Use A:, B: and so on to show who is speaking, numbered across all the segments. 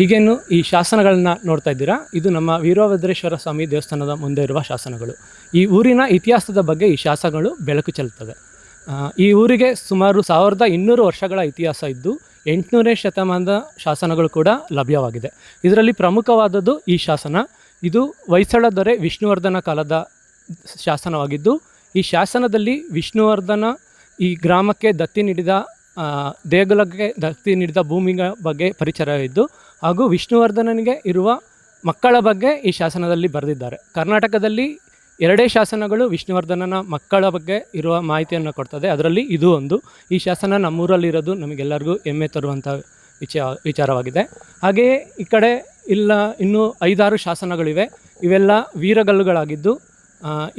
A: ಈಗೇನು ಈ ಶಾಸನಗಳನ್ನ ನೋಡ್ತಾ ಇದ್ದೀರಾ, ಇದು ನಮ್ಮ ವೀರಭದ್ರೇಶ್ವರ ಸ್ವಾಮಿ ದೇವಸ್ಥಾನದ ಮುಂದೆ ಇರುವ ಶಾಸನಗಳು. ಈ ಊರಿನ ಇತಿಹಾಸದ ಬಗ್ಗೆ ಈ ಶಾಸನಗಳು ಬೆಳಕು ಚೆಲ್ಲುತ್ತವೆ. ಈ ಊರಿಗೆ ಸುಮಾರು 1200 ವರ್ಷಗಳ ಇತಿಹಾಸ ಇದ್ದು 800ನೇ ಶತಮಾನದ ಶಾಸನಗಳು ಕೂಡ ಲಭ್ಯವಾಗಿದೆ. ಇದರಲ್ಲಿ ಪ್ರಮುಖವಾದದ್ದು ಈ ಶಾಸನ. ಇದು ಹೊಯ್ಸಳ ದೊರೆ ವಿಷ್ಣುವರ್ಧನ ಕಾಲದ ಶಾಸನವಾಗಿದ್ದು, ಈ ಶಾಸನದಲ್ಲಿ ವಿಷ್ಣುವರ್ಧನ ಈ ಗ್ರಾಮಕ್ಕೆ ದತ್ತಿ ನೀಡಿದ ದೇಗುಲಕ್ಕೆ ದತ್ತಿ ನೀಡಿದ ಭೂಮಿಯ ಬಗ್ಗೆ ಪರಿಚಯವಿದ್ದು, ಹಾಗೂ ವಿಷ್ಣುವರ್ಧನನಿಗೆ ಇರುವ ಮಕ್ಕಳ ಬಗ್ಗೆ ಈ ಶಾಸನದಲ್ಲಿ ಬರೆದಿದ್ದಾರೆ. ಕರ್ನಾಟಕದಲ್ಲಿ 2 ಶಾಸನಗಳು ವಿಷ್ಣುವರ್ಧನನ ಮಕ್ಕಳ ಬಗ್ಗೆ ಇರುವ ಮಾಹಿತಿಯನ್ನು ಕೊಡ್ತದೆ. ಅದರಲ್ಲಿ ಇದು ಒಂದು. ಈ ಶಾಸನ ನಮ್ಮೂರಲ್ಲಿರೋದು ನಮಗೆಲ್ಲರಿಗೂ ಹೆಮ್ಮೆ ತರುವಂಥ ವಿಚಾರವಾಗಿದೆ. ಹಾಗೆಯೇ ಈ ಕಡೆ ಇನ್ನೂ 5-6 ಶಾಸನಗಳಿವೆ. ಇವೆಲ್ಲ ವೀರಗಲ್ಲುಗಳಾಗಿದ್ದು,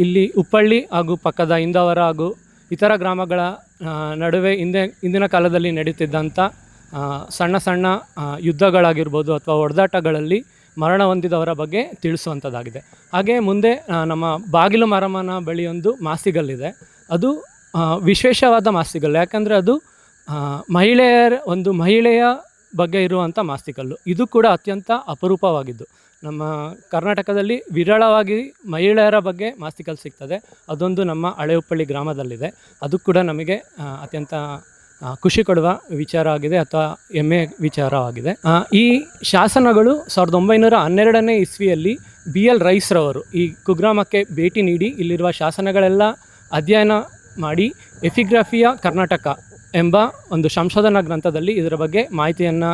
A: ಇಲ್ಲಿ ಉಪ್ಪಳ್ಳಿ ಹಾಗೂ ಪಕ್ಕದ ಇಂದವರ ಹಾಗೂ ಇತರ ಗ್ರಾಮಗಳ ನಡುವೆ ಹಿಂದಿನ ಕಾಲದಲ್ಲಿ ನಡೀತಿದ್ದಂಥ ಸಣ್ಣ ಸಣ್ಣ ಯುದ್ಧಗಳಾಗಿರ್ಬೋದು ಅಥವಾ ಹೊಡೆದಾಟಗಳಲ್ಲಿ ಮರಣ ಹೊಂದಿದವರ ಬಗ್ಗೆ ತಿಳಿಸುವಂಥದ್ದಾಗಿದೆ. ಹಾಗೆ ಮುಂದೆ ನಮ್ಮ ಬಾಗಿಲು ಮಾರಮ್ಮನ ಬಳಿ ಒಂದು ಮಾಸ್ತಿಗಲ್ಲಿದೆ. ಅದು ವಿಶೇಷವಾದ ಮಾಸ್ತಿಗಲ್ಲು. ಯಾಕಂದರೆ ಅದು ಮಹಿಳೆಯ ಬಗ್ಗೆ ಇರುವಂಥ ಮಾಸ್ತಿಕಲ್ಲು. ಇದು ಕೂಡ ಅತ್ಯಂತ ಅಪರೂಪವಾಗಿದ್ದು, ನಮ್ಮ ಕರ್ನಾಟಕದಲ್ಲಿ ವಿರಳವಾಗಿ ಮಹಿಳೆಯರ ಬಗ್ಗೆ ಮಾಸ್ತಿಕಲ್ಲು ಸಿಗ್ತದೆ. ಅದೊಂದು ನಮ್ಮ ಹಳೆ ಉಪ್ಪಳ್ಳಿ ಗ್ರಾಮದಲ್ಲಿದೆ. ಅದು ಕೂಡ ನಮಗೆ ಅತ್ಯಂತ ಖುಷಿ ಕೊಡುವ ವಿಚಾರ ಆಗಿದೆ ಅಥವಾ ಹೆಮ್ಮೆ ವಿಚಾರವಾಗಿದೆ. ಈ ಶಾಸನಗಳು 1912ನೇ ಇಸ್ವಿಯಲ್ಲಿ BL ರೈಸ್ರವರು ಈ ಕುಗ್ರಾಮಕ್ಕೆ ಭೇಟಿ ನೀಡಿ ಇಲ್ಲಿರುವ ಶಾಸನಗಳೆಲ್ಲ ಅಧ್ಯಯನ ಮಾಡಿ ಎಪಿಗ್ರಫಿಯ ಕರ್ನಾಟಕ ಎಂಬ ಒಂದು ಸಂಶೋಧನಾ ಗ್ರಂಥದಲ್ಲಿ ಇದರ ಬಗ್ಗೆ ಮಾಹಿತಿಯನ್ನು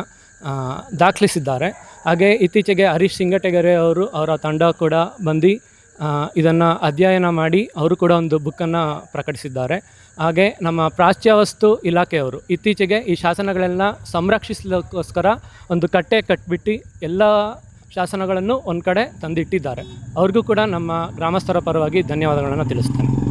A: ದಾಖಲಿಸಿದ್ದಾರೆ. ಹಾಗೆ ಇತ್ತೀಚೆಗೆ ಹರೀಶ್ ಸಿಂಗಟಗೆರೆ ಅವರ ತಂಡ ಕೂಡ ಬಂದು ಇದನ್ನು ಅಧ್ಯಯನ ಮಾಡಿ ಅವರು ಕೂಡ ಒಂದು ಬುಕ್ಕನ್ನು ಪ್ರಕಟಿಸಿದ್ದಾರೆ. ಹಾಗೆ ನಮ್ಮ ಪ್ರಾಚ್ಯವಸ್ತು ಇಲಾಖೆಯವರು ಇತ್ತೀಚೆಗೆ ಈ ಶಾಸನಗಳೆಲ್ಲ ಸಂರಕ್ಷಿಸಲಿಕ್ಕೋಸ್ಕರ ಒಂದು ಕಟ್ಟೆ ಕಟ್ಟಿಬಿಟ್ಟು ಎಲ್ಲ ಶಾಸನಗಳನ್ನು ಒಂದು ಕಡೆ ತಂದಿಟ್ಟಿದ್ದಾರೆ. ಅವ್ರಿಗೂ ಕೂಡ ನಮ್ಮ ಗ್ರಾಮಸ್ಥರ ಪರವಾಗಿ ಧನ್ಯವಾದಗಳನ್ನು ತಿಳಿಸ್ತೇನೆ.